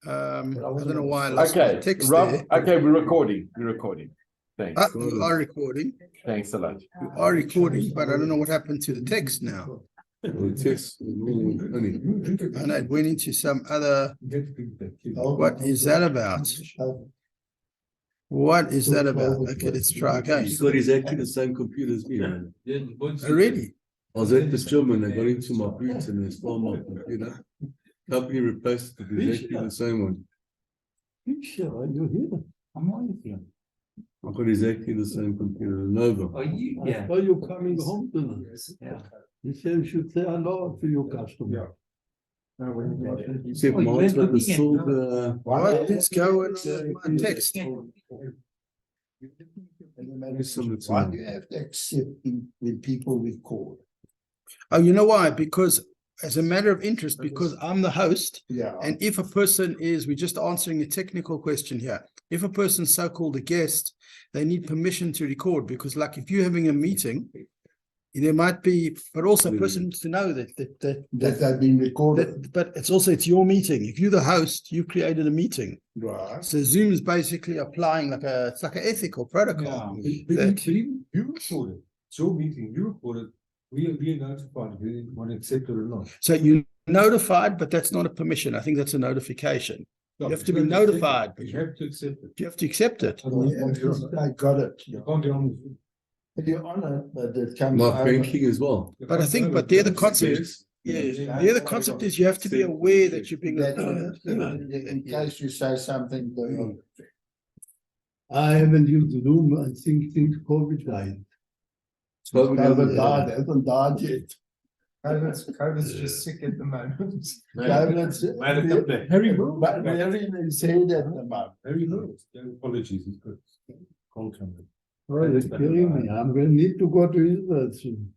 I don't know why I lost my Okay, text Rob, there. okay, we're recording. Thanks. You are recording. Thanks a lot. You are recording, but I don't know what happened to the text now. The text, And it went into some other. What is that about? What is that about? Okay, let's try again. he's got exactly the same computer as me, man. Oh, really? I was at the gym and I got into my boots and they stole my computer. Company replaced it with exactly the same one. You're here. I'm on here. I've got exactly the same computer, Nova. Are you? Yeah. Are you coming home tonight? Yeah. You should say hello to your customer. Except mine's got the silver. What is going on with my text? Why do you have to accept when people record? Oh, you know why? Because as a matter of interest, because I'm the host, Yeah. and if a person is, we're just answering a technical question here. If a person's so-called a guest, they need permission to record, because like if you're having a meeting, there might be, but also a person needs to know that they've been recorded. but it's your meeting. If you're the host, you created a meeting. Right. So Zoom is basically applying it's like an ethical protocol. That- You record it. It's your meeting, you record it. We are notified if you want to accept it or not. So you're notified, but that's not a permission. I think that's a notification. No, You have to you be don't accept notified, it. but You have to accept it. you have to accept it. I got it. You can't get on with it. You're on it, but it comes My over. banking as well. But I think, but there the concept, there the concept is you have to be aware that you're being That, recorded. in case you say something, I haven't used Zoom, I think since COVID died. COVID died, hasn't died yet. COVID's just sick at the moment. Harry Moore. But Mary said at the moment. Very good. Apologies, it's good. Can't come in. Oh, you're kidding me, I'm gonna need to go to Israel soon.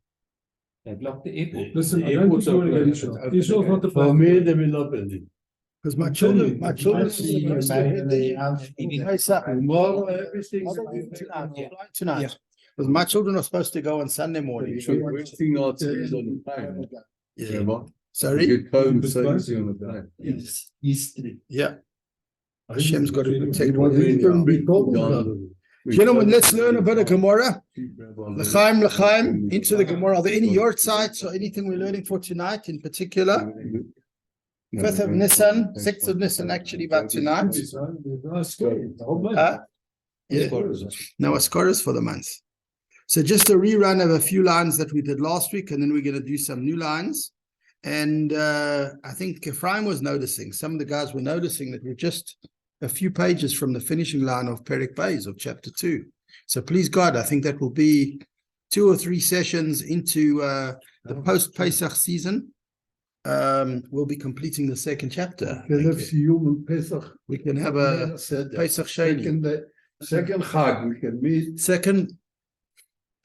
They've locked the airport. Listen, I don't think you want to get insurance. Insurance not the For plan. me, they will not be. Because my children I see you making the announcement. Tomorrow, everything. tonight. Because my children are supposed to go on Sunday morning. The worst thing I'd say is on the plane. Yeah. You Sorry? get COVID so easy on the plane. It's history. Yeah. Hashem's got to protect What what is we going to be do. talking about? Gentlemen, let's learn a bit of Gemora. L'chaim, into the Gemora. Are there any yard sites or anything we're learning for tonight in particular? 5th of Nisan, 6th of Nisan, actually, about tonight. Yeah. No, Ascoras for the month. So just a rerun of a few lines that we did last week, and then we're going to do some new lines. And I think Ephraim was noticing, some of the guys were noticing that we're just a few pages from the finishing line of Perek Beis of chapter 2. So please God, I think that will be 2 or 3 sessions into the post-Pesach season. We'll be completing the second chapter. We can have a Pesach Sheni. Second Chag, we can meet. Second,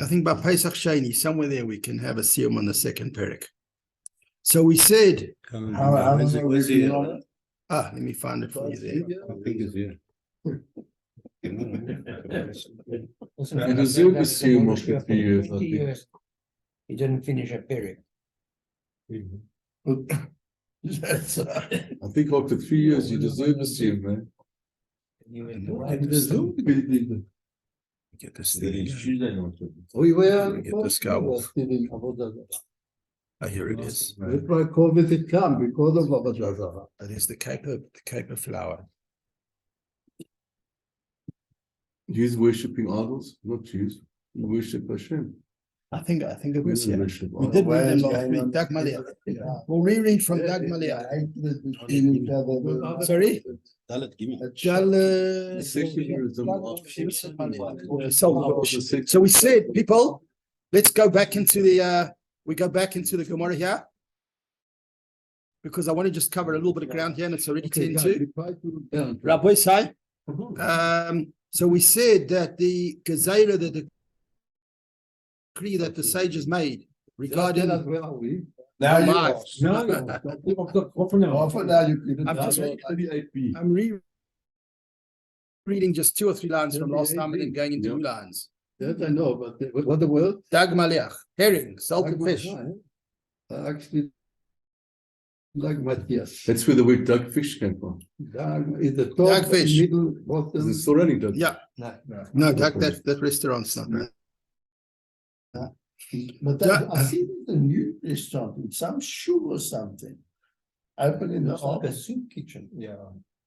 I think by Pesach Sheni, somewhere there we can have a siyum on the second Perek. So we said, How long have we been on it? let me find it for you there. I think it's here. Also, You deserve a Zoom after 3 years, I 50 think. years. He didn't finish a period. That's right. I think after 3 years, you deserve a Zoom, man. Get this thing. We were. Get this guy off. Oh, here it is. That's why COVID did come, because of Baba Zazara. That is the caper flower. Jews worshipping idols, not Jews. You worship Hashem. I think it We was don't here. worship We idols. did read Where's them last going week. on? Dag Maliach. Yeah. We'll reread from Dag Maliach. Sorry? Secularism So we said, people, let's go back into the Gemara here. Because I want to just cover a little bit of ground here, and it's already 10:02. Rabbi Sai. So we said that the Gezerah, the decree that the sages made regarding Now No, you Mark. are. No, I've got half an hour. Half an hour you couldn't. I'm just I'm reading just 2 or 3 lines from last time and then going into new lines. That I know, but what the word? Dag Maliach, herring, salted fish. Actually, Like Matthias. That's where the word dugfish came from. Is the top, Dugfish. middle, Is bottom. it still running dugfish? Yeah. No, that restaurant's not right. But Yeah. I see the new restaurant in some shoe or something. Open in the It's like a office. soup kitchen. Yeah.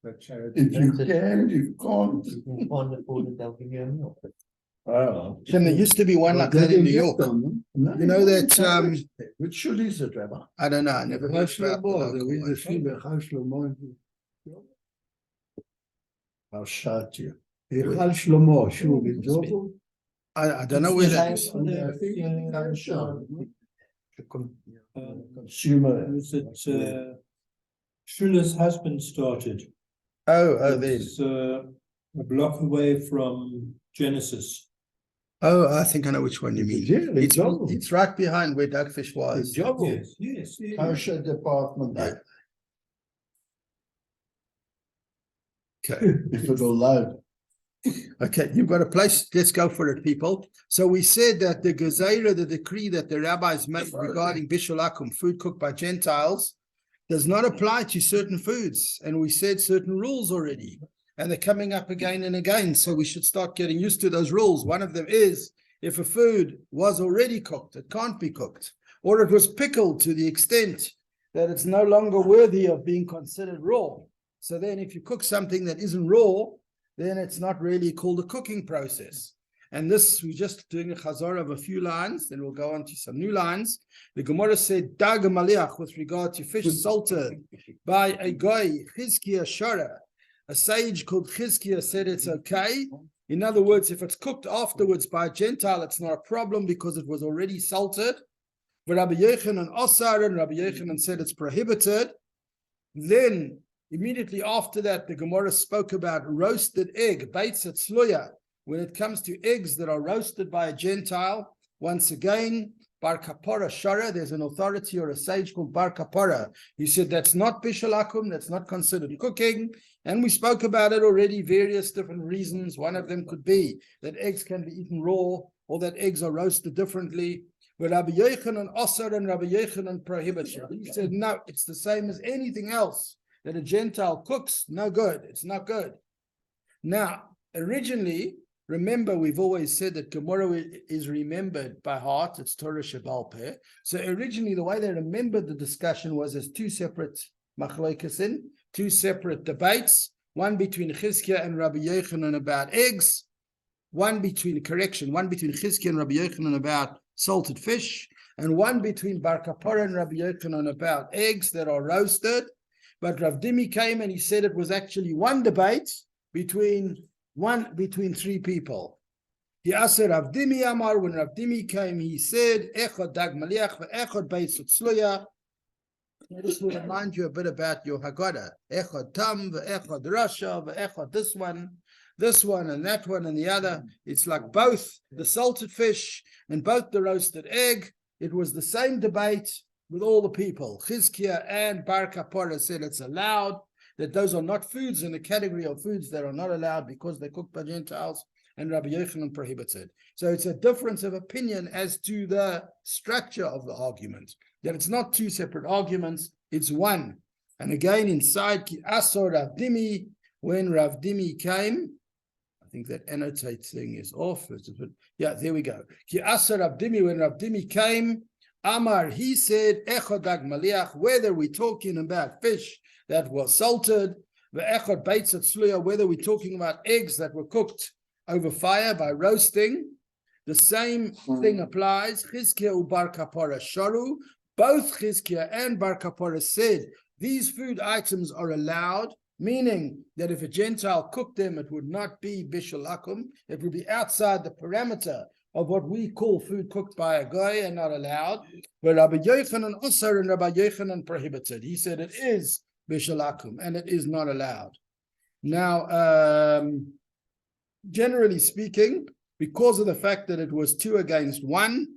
That If you can, you can't. Oh. Tim, there used to be one like that in New York. You know that, Which shoe is it, Rabbi? I don't know, I never heard about the local one. I'll shout you. היכל שלמה, שוב, בג'ובו. I don't know where that is. Consumer. Was it Schuler's husband started? Oh, there. It's a block away from Genesis. Oh, I think I know which one you mean. Yeah, It's right behind where Dugfish was. Yes. Kosher department. Yeah. Okay. If it's allowed. Okay, you've got a place. Let's go for it, people. So we said that the Gezeira, the decree that the rabbis made regarding Bishul Akum, food cooked by Gentiles, does not apply to certain foods. And we said certain rules already. And they're coming up again and again. So we should start getting used to those rules. One of them is if a food was already cooked, it can't be cooked. Or it was pickled to the extent that it's no longer worthy of being considered raw. So then if you cook something that isn't raw, then it's not really called a cooking process. And this, we're just doing a chazar of a few lines, then we'll go on to some new lines. The Gemora said, Dag Maliach, with regard to fish salted by a guy, Chizkiah Shara, a sage called Chizkiah said it's okay. In other words, if it's cooked afterwards by a Gentile, it's not a problem because it was already salted. But Rabbi Yochanan Osar and Rabbi Yochanan said it's prohibited. Then, immediately after that, the Gemara spoke about roasted egg, Beitz Tzloya, when it comes to eggs that are roasted by a Gentile. Once again, Bar Kapara Shara, there's an authority or a sage called Bar Kapara. He said that's not Bishul Akum, that's not considered cooking. And we spoke about it already, various different reasons. One of them could be that eggs can be eaten raw or that eggs are roasted differently. But Rabbi Yochanan Osar and Rabbi Yochanan prohibited. He said, no, it's the same as anything else that a Gentile cooks. No good. It's not good. Now, originally, remember, we've always said that Gemora is remembered by heart. It's Torah Shebal Peh. So originally, the way they remembered the discussion was as two separate machloikasin, two separate debates, one between Chizkiah and Rabbi Yochanan about eggs, one between Chizkiah and Rabbi Yochanan about salted fish, and one between Bar Kapara and Rabbi Yochanan about eggs that are roasted. But Rav Dimi came and he said it was actually one debate between three people. He asked Rav Dimi Amar, when Rav Dimi came, he said, Echad dag maliach ve'echad beis tzloya. This will remind you a bit about your Haggadah. Echad tam ve'echad rasha ve'echad this one and that one and the other. It's like both the salted fish and both the roasted egg. It was the same debate with all the people. Chizkiah and Bar Kapara said it's allowed, that those are not foods in the category of foods that are not allowed because they're cooked by Gentiles, and Rabbi Yochanan prohibited. So it's a difference of opinion as to the structure of the argument, that it's not two separate arguments, it's one. And again, inside Ki Asor Rav Dimi, when Rav Dimi came, I think that annotate thing is off. Yeah, there we go. Ki Asor Rav Dimi, when Rav Dimi came, Amar, he said, Echad dag maliach, whether we're talking about fish that was salted, ve'echad beitz tzluya, whether we're talking about eggs that were cooked over fire by roasting, the same thing applies. Chizkiah Bar Kapara Sharu, both Chizkiah and Bar Kapara said these food items are allowed, meaning that if a Gentile cooked them, it would not be Bishul Akum, it would be outside the parameter of what we call food cooked by a guy and not allowed. But Rabbi Yochanan Osar and Rabbi Yochanan prohibited. He said it is Bishul Akum and it is not allowed. Now, generally speaking, because of the fact that it was 2 against 1,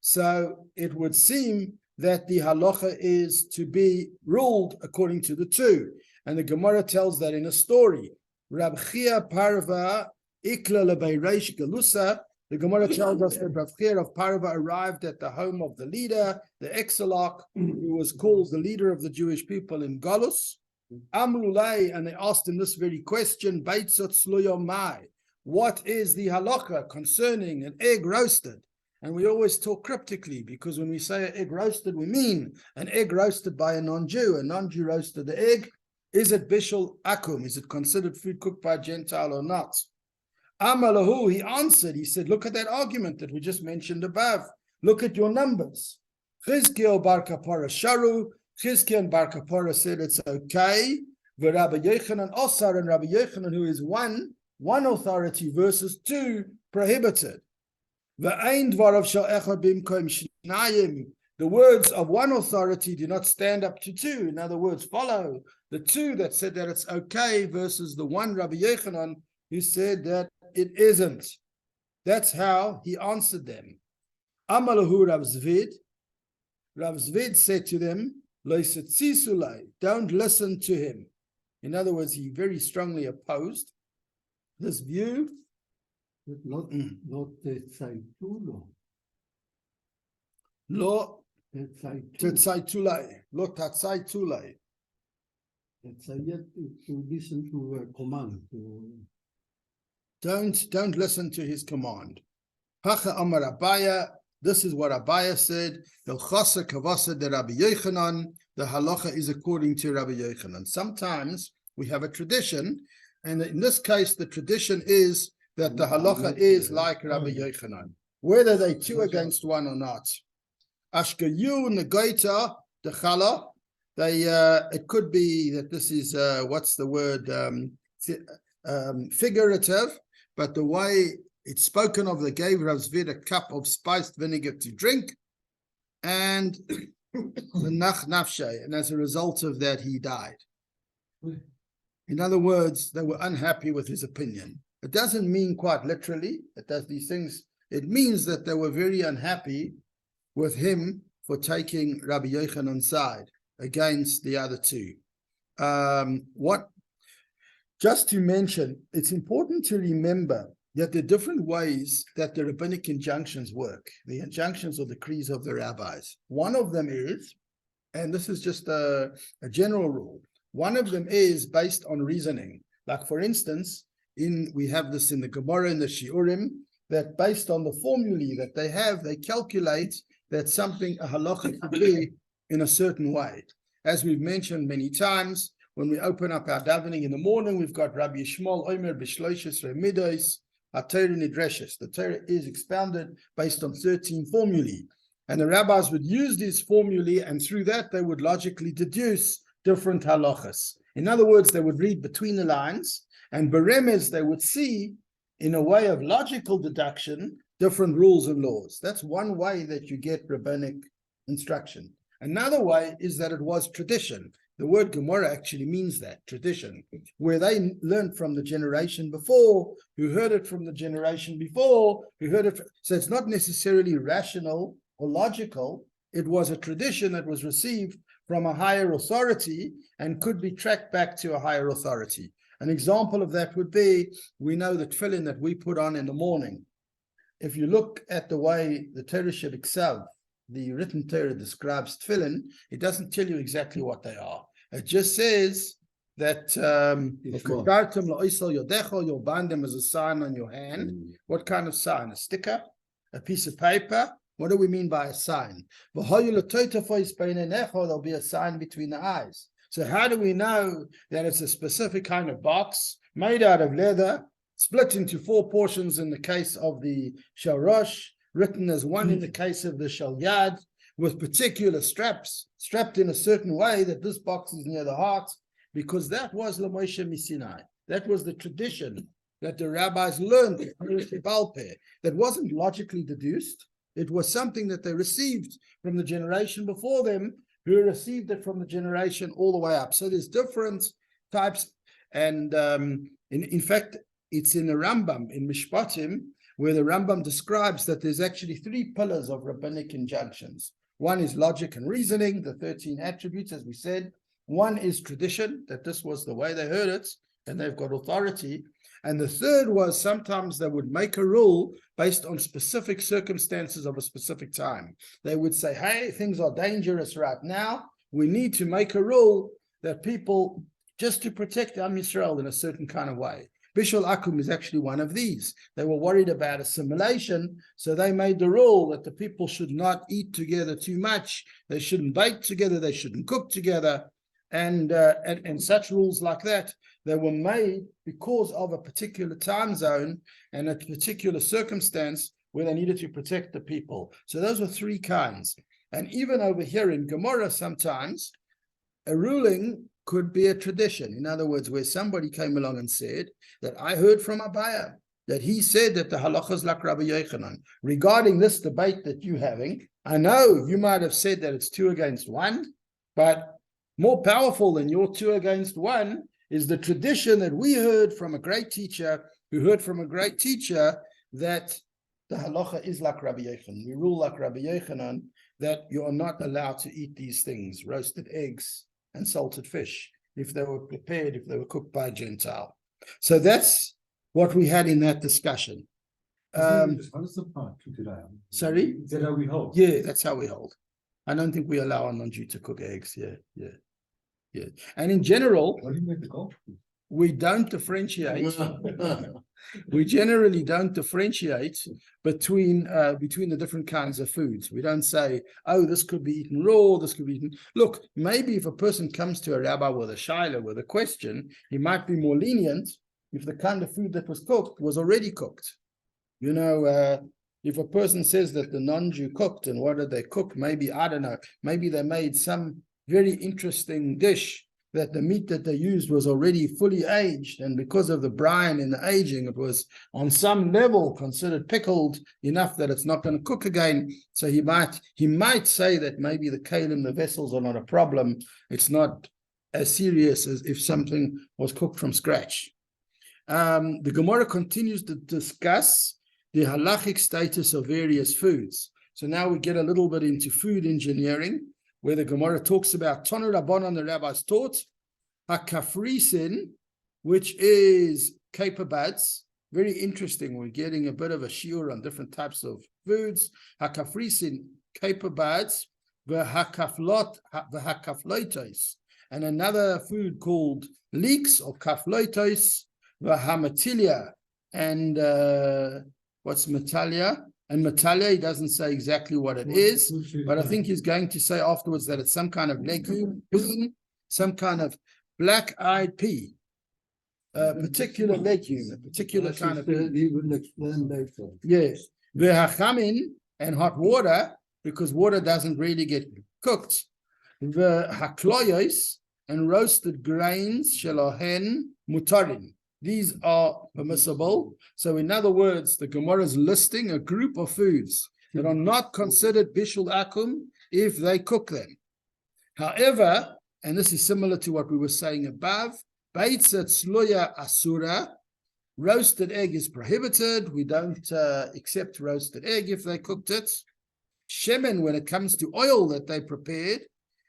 so it would seem that the halacha is to be ruled according to the 2. And the Gemara tells that in a story. Rab Chia Parva Ikla Lebeireish Galusa, The Gemora tells us that Bacher of Parva arrived at the home of the leader, the Exarch, who was called the leader of the Jewish people in Galus. Amrulay, and they asked him this very question, Beitzot Sloyomai, what is the halacha concerning an egg roasted? And we always talk cryptically, because when we say an egg roasted, we mean an egg roasted by a non-Jew. A non-Jew roasted the egg. Is it bishul akum? Is it considered food cooked by a Gentile or not? Amalahu, he answered, he said, look at that argument that we just mentioned above. Look at your numbers. Chizkiel bar kapara sharu. Chizkiel and bar kapara said it's okay. The Rabbi Yochanan Osar, and Rabbi Yochanan, who is one authority versus two prohibited. The words of one authority do not stand up to two. In other words, follow the two that said that it's okay versus the one Rabbi Yochanan who said that it isn't. That's how he answered them. Amalahu Rav Zvid. Rav Zvid said to them, don't listen to him. In other words, he very strongly opposed this view. Not the Tzaitulo. Lo Tzaitulo. tetzaitulai. Lo tatzaitulai. It's yet to listen to a command. Don't listen to his command. Hacha Amar Abaya. This is what Abaya said. The Chasa Kavasa de Rabbi Yochanan. The halacha is according to Rabbi Yochanan. Sometimes we have a tradition, and in this case, the tradition is that the halacha is like Rabbi Yochanan, whether they two against one or not. Ashkayu negaita the chala. They it could be that this is what's the word figurative, but the way it's spoken of, they gave Rav Zvid a cup of spiced vinegar to drink, and the nach nafshay, and as a result of that, he died. In other words, they were unhappy with his opinion. It doesn't mean quite literally, it does these things. It means that they were very unhappy with him for taking Rabbi Yochanan's side against the other two. Just to mention, it's important to remember that there are different ways that the rabbinic injunctions work, the injunctions or decrees of the rabbis. One of them is, and this is just a general rule, one of them is based on reasoning. Like for instance, we have this in the Gemora and the Shiurim, that based on the formulae that they have, they calculate that something, a halacha, could be in a certain way. As we've mentioned many times, when we open up our davening in the morning, we've got Rabbi Yishmael Omer B'Shloishes Remidos HaTorah Nidreshes. The Torah is expounded based on 13 formulae. And the rabbis would use these formulae, and through that, they would logically deduce different halachas. In other words, they would read between the lines, and beremes, they would see, in a way of logical deduction, different rules and laws. That's one way that you get rabbinic instruction. Another way is that it was tradition. The word Gemora actually means that, tradition, where they learned from the generation before, who heard it from the generation before, who heard it. So it's not necessarily rational or logical. It was a tradition that was received from a higher authority and could be tracked back to a higher authority. An example of that would be, we know the tefillin that we put on in the morning. If you look at the way the Torah itself, the written Torah describes tefillin, it doesn't tell you exactly what they are. It just says that you'll bind them as a sign on your hand. What kind of sign? A sticker? A piece of paper? What do we mean by a sign? There'll be a sign between the eyes. So how do we know that it's a specific kind of box made out of leather, split into 4 portions in the case of the shalrosh, written as one in the case of the shalyad, with particular straps, strapped in a certain way that this box is near the heart, because that was L'Moshe Misinai. That was the tradition that the rabbis learned, that wasn't logically deduced. It was something that they received from the generation before them, who received it from the generation all the way up. So there's different types, and in fact, it's in the Rambam, in Mishpatim, where the Rambam describes that there's actually 3 pillars of rabbinic injunctions. One is logic and reasoning, the 13 attributes, as we said. One is tradition, that this was the way they heard it, and they've got authority. And the third was sometimes they would make a rule based on specific circumstances of a specific time. They would say, hey, things are dangerous right now. We need to make a rule that people, just to protect Am Yisrael in a certain kind of way. Bishul Akum is actually one of these. They were worried about assimilation, so they made the rule that the people should not eat together too much. They shouldn't bake together. They shouldn't cook together. And such rules like that, they were made because of a particular time zone and a particular circumstance where they needed to protect the people. So those were three kinds. And even over here in Gemora, sometimes a ruling could be a tradition. In other words, where somebody came along and said that I heard from Bacher that he said that the halacha is like Rabbi Yochanan. Regarding this debate that you're having, I know you might have said that it's 2 against 1, but more powerful than your 2 against 1 is the tradition that we heard from a great teacher who heard from a great teacher that the halacha is like Rabbi Yochanan. We rule like Rabbi Yochanan that you are not allowed to eat these things, roasted eggs and salted fish, if they were prepared, if they were cooked by a Gentile. So that's what we had in that discussion. How does the part today? Sorry? Is that how we hold? Yeah, that's how we hold. I don't think we allow a non-Jew to cook eggs. Yeah. And in general, What do you make the golf? we don't differentiate. We generally don't differentiate between the different kinds of foods. We don't say, oh, this could be eaten raw, this could be eaten. Look, maybe if a person comes to a rabbi with a shaila, with a question, he might be more lenient if the kind of food that was cooked was already cooked. You know, if a person says that the non-Jew cooked and what did they cook, maybe, I don't know, maybe they made some very interesting dish that the meat that they used was already fully aged, and because of the brine and the aging, it was on some level considered pickled enough that it's not going to cook again. So he might say that maybe the kalim, the vessels, are not a problem. It's not as serious as if something was cooked from scratch. The Gemora continues to discuss the halachic status of various foods. So now we get a little bit into food engineering, where the Gemara talks about Tanu Rabbanan, the rabbis taught, HaKafrisin, which is caper buds. Very interesting. We're getting a bit of a shiur on different types of foods. HaKafrisin, caper buds, v'hakafloitos, and another food called leeks or kafloitos, v'hamatilia, and what's matalia? And matalia, he doesn't say exactly what it is, but I think he's going to say afterwards that it's some kind of legume, some kind of black-eyed pea, a particular legume, a particular kind of pea. He will explain later. Yes. V'hachamin, and hot water, because water doesn't really get cooked. V'hakloyos, and roasted grains, shelohen mutarin. These are permissible. So in other words, the Gemara is listing a group of foods that are not considered bishul akum if they cook them. However, and this is similar to what we were saying above, beitza tzluya asura, roasted egg is prohibited. We don't accept roasted egg if they cooked it. Shemen, when it comes to oil that they prepared,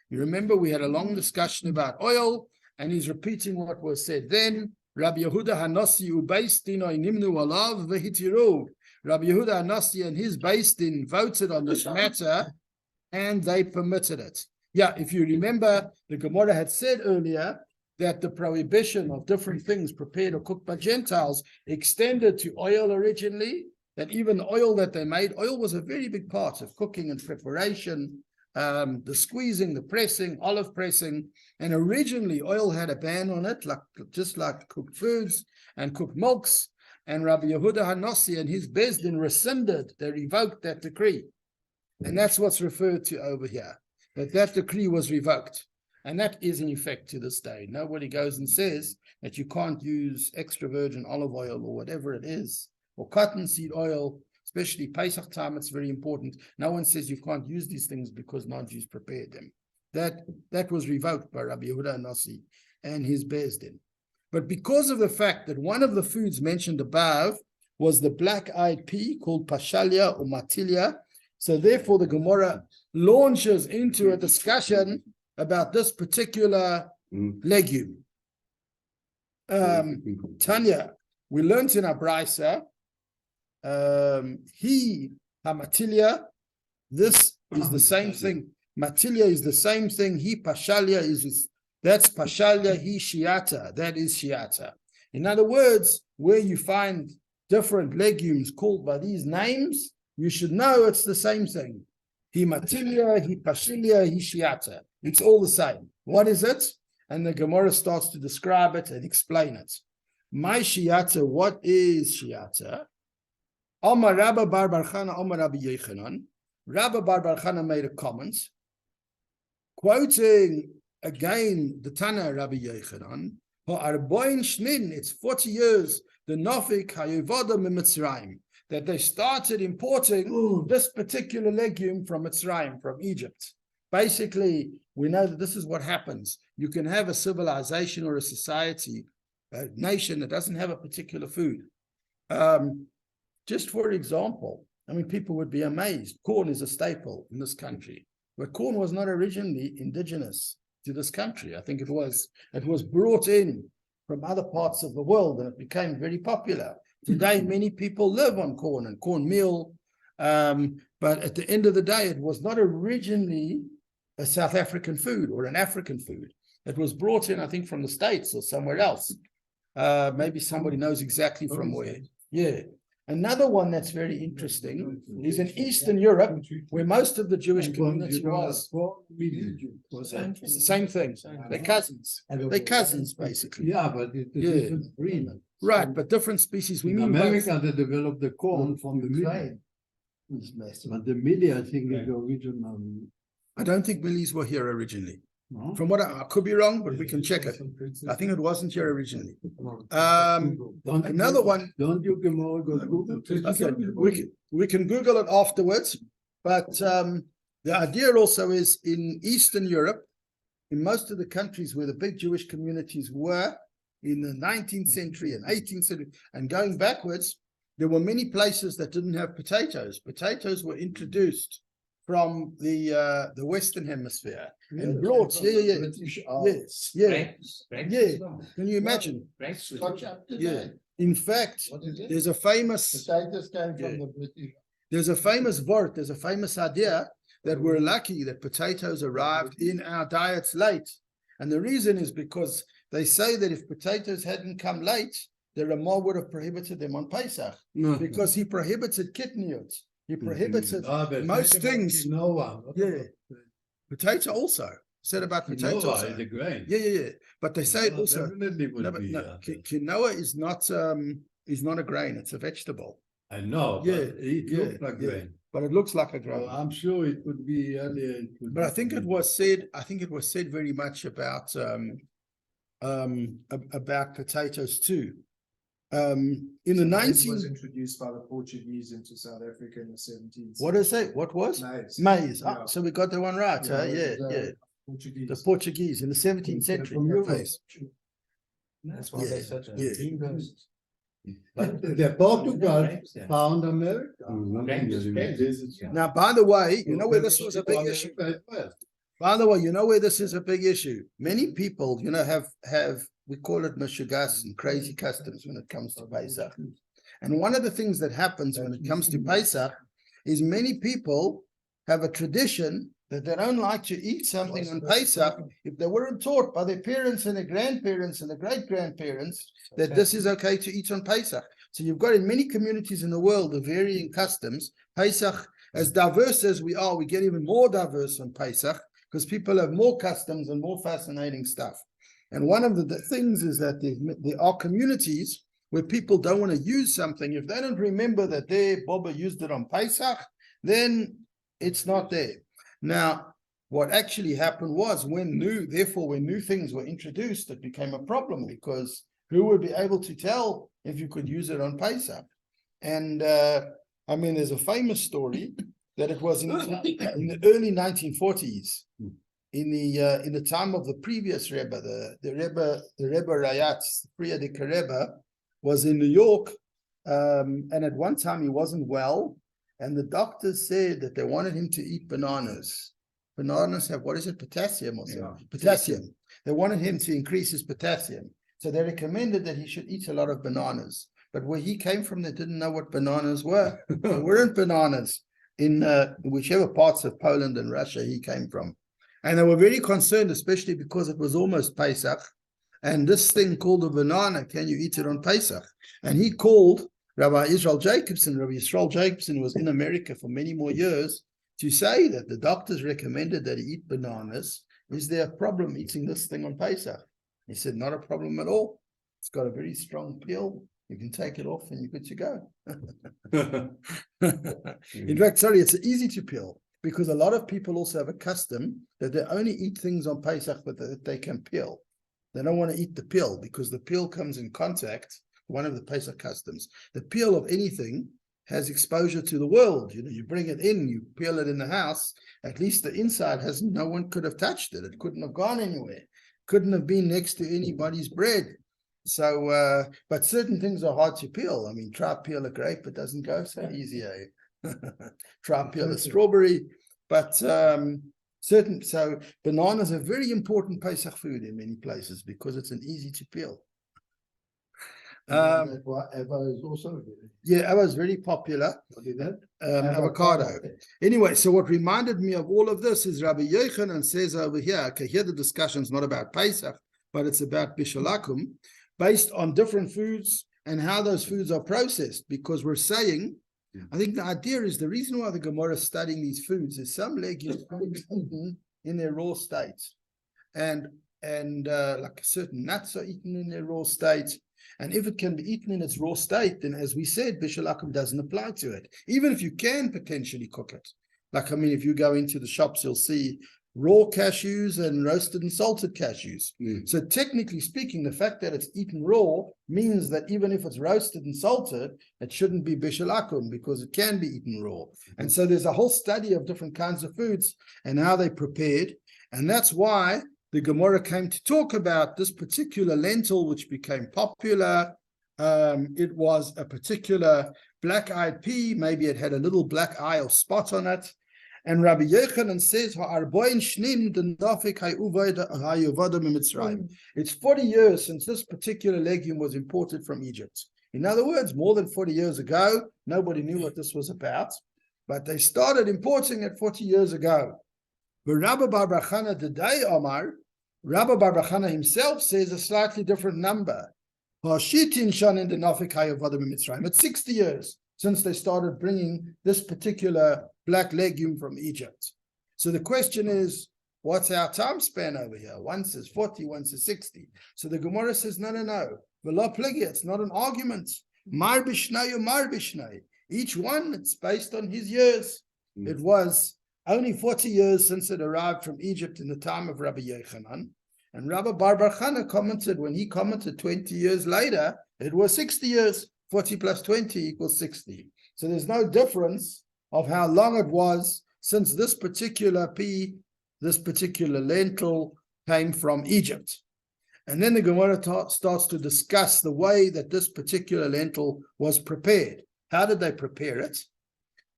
you remember we had a long discussion about oil, and he's repeating what was said then. Rabbi Yehuda Hanasi ubeistin nimnu alav v'hitiru. Rabbi Yehuda Hanasi and his beistin voted on this matter, and they permitted it. Yeah, if you remember, the Gemara had said earlier that the prohibition of different things prepared or cooked by Gentiles extended to oil originally, that even the oil that they made, oil was a very big part of cooking and preparation, the squeezing, the pressing, olive pressing, and originally oil had a ban on it, just like cooked foods and cooked milks. And Rabbi Yehuda Hanasi and his Bezdin rescinded, they revoked that decree. And that's what's referred to over here, that decree was revoked. And that is in effect to this day. Nobody goes and says that you can't use extra virgin olive oil or whatever it is, or cottonseed oil, especially Pesach time, it's very important. No one says you can't use these things because non-Jews prepared them. That was revoked by Rabbi Yehuda Hanasi and his Bezdin. But because of the fact that one of the foods mentioned above was the black-eyed pea called pashalia or matilia, so therefore the Gemara launches into a discussion about this particular legume. Tanya, we learned in our brisa, he hamatilia. This is the same thing. Matilia is the same thing. He pashalia that's pashalia. He shiata, that is shiata. In other words, where you find different legumes called by these names, you should know it's the same thing. He matilia, he pashilia, he shiata. It's all the same. What is it? And the Gemora starts to describe it and explain it. My shiata, what is shiata? Omar Rabba Bar Bar Chana, Omar Rabbi Yechanan. Rabba Bar Bar Chana made a comment, quoting again the Tana Rabbi Yechanan, it's 40 years, the Nafik Hayevoda Mitzrayim, that they started importing this particular legume from Mitzrayim, from Egypt. Basically, we know that this is what happens. You can have a civilization or a society, a nation that doesn't have a particular food. Just for example, I mean, people would be amazed. Corn is a staple in this country, but corn was not originally indigenous to this country. I think it was brought in from other parts of the world, and it became very popular. Today, many people live on corn and cornmeal, but at the end of the day, it was not originally a South African food or an African food. It was brought in, I think, from the States or somewhere else. Maybe somebody knows exactly from where. Yeah. Another one that's very interesting is in Eastern Europe, where most of the Jewish community was. It's the same thing. They're cousins. They're cousins, basically. Yeah, but it's a different breed. Right, but different species. We In mean America, they developed the corn from the millie. But the millie, I think, is the original. I don't think millies were here originally. No? From what I could be wrong, but we can check it. I think it wasn't here originally. Another one. Don't you Gemora go Google? Okay, we can Google it afterwards. But the idea also is in Eastern Europe, in most of the countries where the big Jewish communities were in the 19th century and 18th century, and going backwards, there were many places that didn't have potatoes. Potatoes were introduced from the Western Hemisphere and brought, yeah. Can you imagine? Yeah. In fact, there's a famous Potatoes came from the British. there's a famous idea that we're lucky that potatoes arrived in our diets late. And the reason is because they say that if potatoes hadn't come late, the Ramah would have prohibited them on Pesach, because he prohibited kitniyot. He prohibited most things. Yeah. Potato also. Said about potato. Quinoa is a grain. Yeah. But they say it also. Definitely would No, but be, no, quinoa is not a grain, it's a vegetable. I know, Yeah, but it looks like yeah. grain. But it looks like a grain. Well, I'm sure it could be earlier. But I think it was said very much about potatoes too. In the Maize 19 was introduced by the Portuguese into South Africa in the 17th. what is it? What was? Maize. Maize. Yeah. Ah, so we got the one right. Yeah, Yeah. Portuguese. The Portuguese in the 17th century. Yes. That's why they're such a Yeah. team versus. The Portugal found America. Now, by the way, you know where this was a big issue. By the way, you know where this is a big issue. Many people, have we call it meshugas and crazy customs when it comes to Pesach. And one of the things that happens when it comes to Pesach is many people have a tradition that they don't like to eat something on Pesach if they weren't taught by their parents and their grandparents and their great-grandparents that this is okay to eat on Pesach. So you've got in many communities in the world the varying customs. Pesach, as diverse as we are, we get even more diverse on Pesach because people have more customs and more fascinating stuff. And one of the things is that there are communities where people don't want to use something. If they don't remember that their Baba used it on Pesach, then it's not there. Now, what actually happened was when new things were introduced, it became a problem because who would be able to tell if you could use it on Pesach? And there's a famous story that it was in the early 1940s, in the time of the previous Rebbe, the Rebbe Rayatz, the Frierdiker Rebbe, was in New York, and at one time he wasn't well. And the doctors said that they wanted him to eat bananas. Bananas have, what is it, potassium or something? Yeah. Potassium. They wanted him to increase his potassium. So they recommended that he should eat a lot of bananas. but where he came from, they didn't know what bananas were. There weren't bananas in whichever parts of Poland and Russia he came from. And they were very concerned, especially because it was almost Pesach. And this thing called a banana, can you eat it on Pesach? And he called Rabbi Israel Jacobson. Rabbi Israel Jacobson was in America for many more years to say that the doctors recommended that he eat bananas. Is there a problem eating this thing on Pesach? He said, not a problem at all. It's got a very strong peel. You can take it off and you're good to go. In fact, sorry, it's easy to peel because a lot of people also have a custom that they only eat things on Pesach that they can peel. They don't want to eat the peel because the peel comes in contact, one of the Pesach customs. The peel of anything has exposure to the world. You know, you bring it in, you peel it in the house, at least the inside has, no one could have touched it. It couldn't have gone anywhere. Couldn't have been next to anybody's bread. So, but certain things are hard to peel. I mean, try peel a grape, it doesn't go so easy. Try peel a strawberry, but so bananas are very important Pesach food in many places because it's an easy to peel. Ava is also Yeah, Ava is very popular. Avocado. Anyway, so what reminded me of all of this is Rabbi Yochanan says over here, okay, here the discussion's not about Pesach, but it's about Bishalakum, based on different foods and how those foods are processed, because we're saying, I think the idea is the reason why the Gemora is studying these foods is some legumes are eaten in their raw state, and like certain nuts are eaten in their raw state. And if it can be eaten in its raw state, then as we said, Bishalakum doesn't apply to it, even if you can potentially cook it. Like, I mean, if you go into the shops, you'll see raw cashews and roasted and salted cashews. So technically speaking, the fact that it's eaten raw means that even if it's roasted and salted, it shouldn't be Bishalakum because it can be eaten raw. And so there's a whole study of different kinds of foods and how they're prepared. And that's why the Gemora came to talk about this particular lentil, which became popular. It was a particular black-eyed pea. Maybe it had a little black eye or spot on it. And Rabbi Yochanan says, it's 40 years since this particular legume was imported from Egypt. In other words, more than 40 years ago, nobody knew what this was about, but they started importing it 40 years ago. But Rabbi Bar Bachana today, Omar, Rabbi Bar Bachana himself says a slightly different number. It's 60 years since they started bringing this particular black legume from Egypt. So the question is, what's our time span over here? One says 40, one says 60. So the Gemara says, no. It's not an argument. Mar bishnai or mar bishnai. Each one, it's based on his years. It was only 40 years since it arrived from Egypt in the time of Rabbi Yochanan. And Rabbi Bar Bachana commented, when he commented 20 years later, it was 60 years. 40 plus 20 equals 60. So there's no difference of how long it was since this particular pea, this particular lentil came from Egypt. And then the Gemara starts to discuss the way that this particular lentil was prepared. How did they prepare it?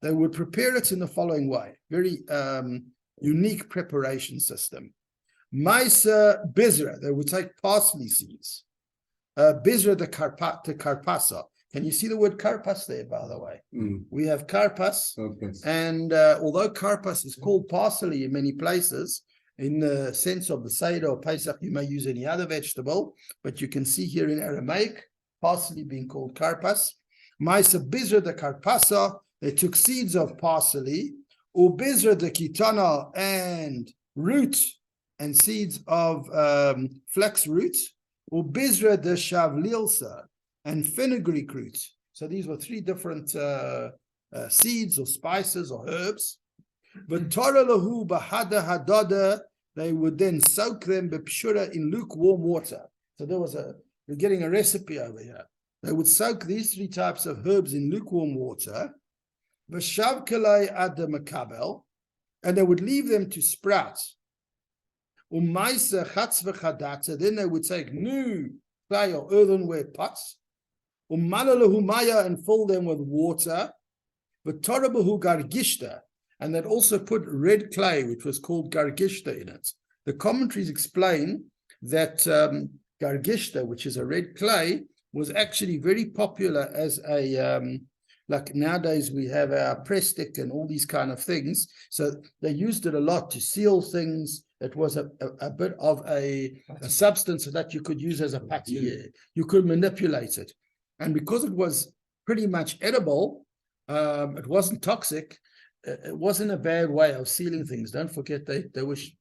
They would prepare it in the following way. Very unique preparation system. Maisa bizra, they would take parsley seeds. Bizra de karpasa. Can you see the word karpas there, by the way? We have karpas, and although karpas is called parsley in many places, in the sense of the Seder or Pesach, you may use any other vegetable, but you can see here in Aramaic, parsley being called karpas. Maisa bizra de karpasa, they took seeds of parsley, ubizra de kitana, and root, and seeds of flax root, ubizra de shavlilsa, and fenugreek root. So these were three different seeds or spices or herbs. But Torah lahu bahada hadada, they would then soak them bepshura in lukewarm water. So we're getting a recipe over here. They would soak these three types of herbs in lukewarm water. V'shav kalei ad makabel, and they would leave them to sprout. Umaisa chatz v'chadata, then they would take new clay or earthenware pots. Umalalahu maya, and fill them with water. V'torabahu gargishta, and they'd also put red clay, which was called gargishta, in it. The commentaries explain that gargishta, which is a red clay, was actually very popular as a, like nowadays we have our press stick and all these kind of things. So they used it a lot to seal things. It was a bit of a substance that you could use as a pâtissier. You could manipulate it. And because it was pretty much edible, it wasn't toxic. It wasn't a bad way of sealing things. Don't forget they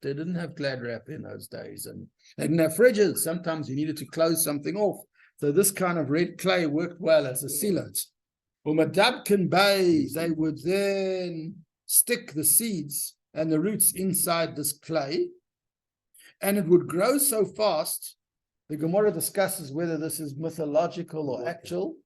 didn't have Glad wrap in those days, and they didn't have fridges. Sometimes you needed to close something off. So this kind of red clay worked well as a sealant. Umadabkin Bay, they would then stick the seeds and the roots inside this clay, and it would grow so fast. The Gemora discusses whether this is mythological or actual.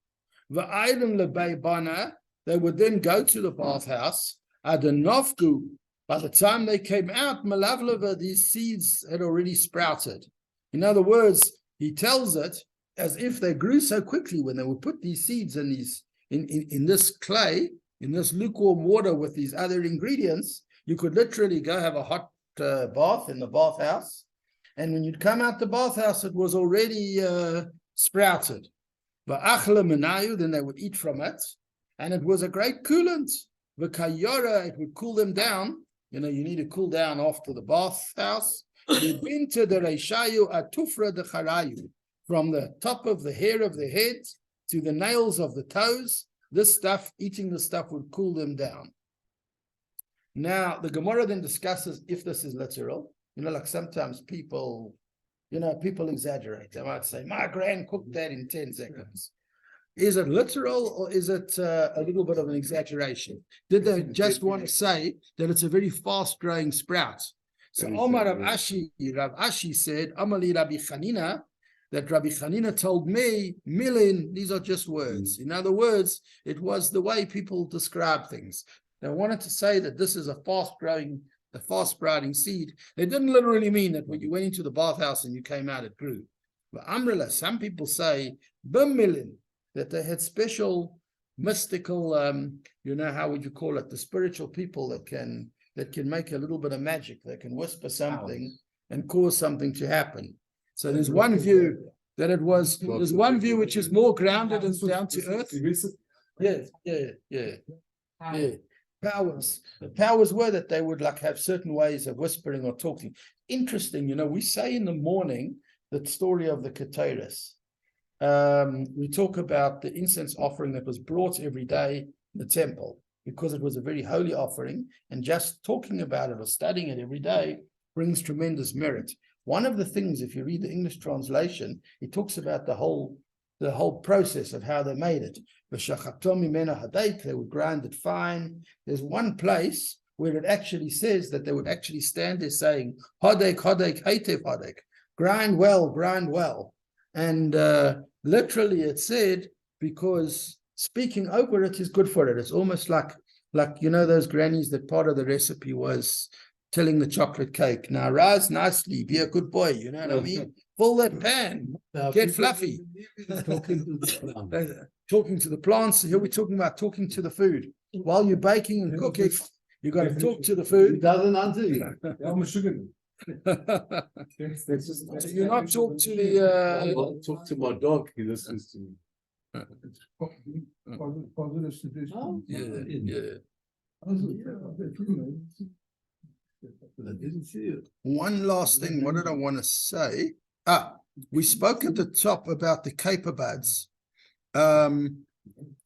V'aydim lebeibana, they would then go to the bathhouse. Adanofku, by the time they came out, malavlava, these seeds had already sprouted. In other words, he tells it as if they grew so quickly when they would put these seeds in these in this clay, in this lukewarm water with these other ingredients. You could literally go have a hot bath in the bathhouse, and when you'd come out the bathhouse, it was already sprouted. But then they would eat from it, and it was a great coolant. The kayora, it would cool them down. You know, you need to cool down after the bathhouse. From the top of the hair of the head to the nails of the toes, this stuff, eating the stuff would cool them down. Now, the Gemara then discusses if this is literal. You know, like sometimes people exaggerate. They might say, my grand cooked that in 10 seconds. Is it literal, or is it a little bit of an exaggeration? Did they just want to say that it's a very fast-growing sprout? So Omar Rav Ashi said, Amali Rabbi Chanina, that Rabbi Chanina told me, milin, these are just words. In other words, it was the way people describe things. They wanted to say that this is a fast-sprouting seed. They didn't literally mean that when you went into the bathhouse and you came out, it grew. But Amrila, some people say, b'milin, that they had special mystical, how would you call it? The spiritual people that can make a little bit of magic. They can whisper something and cause something to happen. So there's one view that it was, there's one view which is more grounded and down to earth. Yeah. Powers. The powers were that they would like have certain ways of whispering or talking. Interesting, we say in the morning the story of the Keteris. We talk about the incense offering that was brought every day in the temple, because it was a very holy offering, and just talking about it or studying it every day brings tremendous merit. One of the things, if you read the English translation, it talks about the whole process of how they made it. They would grind it fine. There's one place where it actually says that they would actually stand there saying, Hodek, Hodek, Heitev, Hodek, grind well. And literally it said, because speaking over it is good for it. It's almost like those grannies that part of the recipe was telling the chocolate cake, now rise nicely, be a good boy, you know what I mean? Fill that pan, get fluffy. Talking to the plants. Here we're talking about talking to the food. While you're baking and cooking, you got to talk to the food. It doesn't answer you. So you're not talking to the... I'll talk to my dog, he listens to me. One last thing, what did I want to say? We spoke at the top about the caper buds.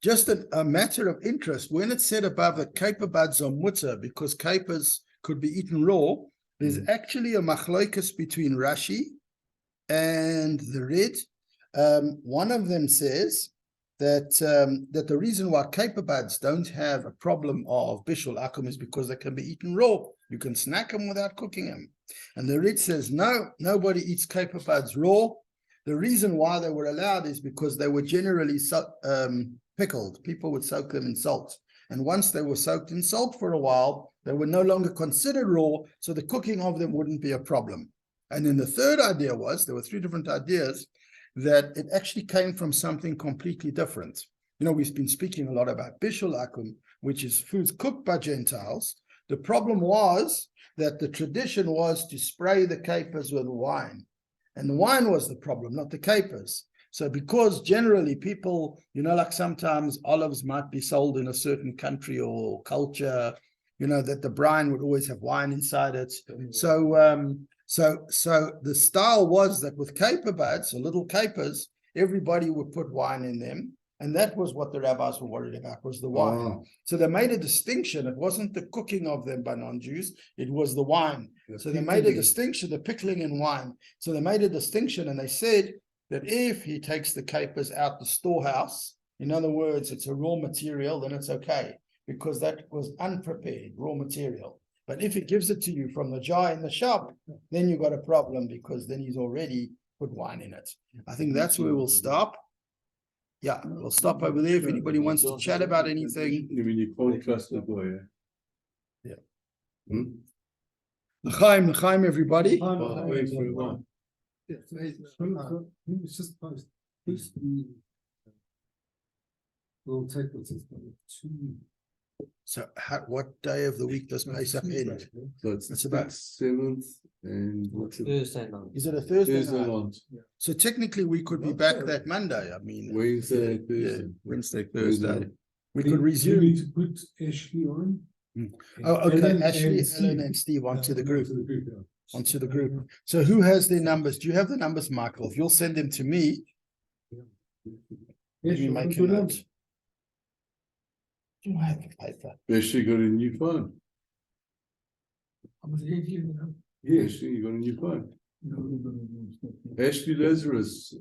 Just a matter of interest, when it said above that caper buds are mutter because capers could be eaten raw, there's actually a machlokas between Rashi and the Red. One of them says that the reason why caper buds don't have a problem of bishul akum is because they can be eaten raw. You can snack them without cooking them. And the Red says, no, nobody eats caper buds raw. The reason why they were allowed is because they were generally pickled. People would soak them in salt. And once they were soaked in salt for a while, they were no longer considered raw, so the cooking of them wouldn't be a problem. And then the third idea was, there were three different ideas, that it actually came from something completely different. We've been speaking a lot about bishul akum, which is foods cooked by Gentiles. The problem was that the tradition was to spray the capers with wine. And the wine was the problem, not the capers. So because generally people, like sometimes olives might be sold in a certain country or culture, that the brine would always have wine inside it. So the style was that with caper buds or little capers, everybody would put wine in them. And that was what the rabbis were worried about, was the wine. Oh. So they made a distinction. It wasn't the cooking of them by non-Jews, it was the wine. So they made a distinction, the pickling and wine. So they made a distinction and they said that if he takes the capers out the storehouse, in other words, it's a raw material, then it's okay, because that was unprepared raw material. But if he gives it to you from the jar in the shop, then you've got a problem, because then he's already put wine in it. I think that's where we'll stop. Yeah, we'll stop over there if anybody wants to chat about anything. I mean, you can't trust the boy, Yeah. Hmm? L'chaim, everybody. Oh, thanks very much. It's just post. We'll take what's it, 2. So what day of the week does Pesach end? So it's It's the about- 7th and what's it? Thursday night. Is it a Thursday Thursday night? night, So technically we could be back that Monday. I mean, Wednesday, yeah, Thursday. Wednesday, Thursday. Thursday. We Do could we resume. need to put Ashley on? Oh, okay. Ellen Ashley, and Steve. Ellen and Steve onto the group. Yeah. Onto the group. So who has their numbers? Do you have the numbers, Michael? If you'll send them to me, Yeah, let me sure, make a put it on. note. Do I have a paper? Ashley got a new phone. Yes. Ashley, you got a new phone. Ashley Lazarus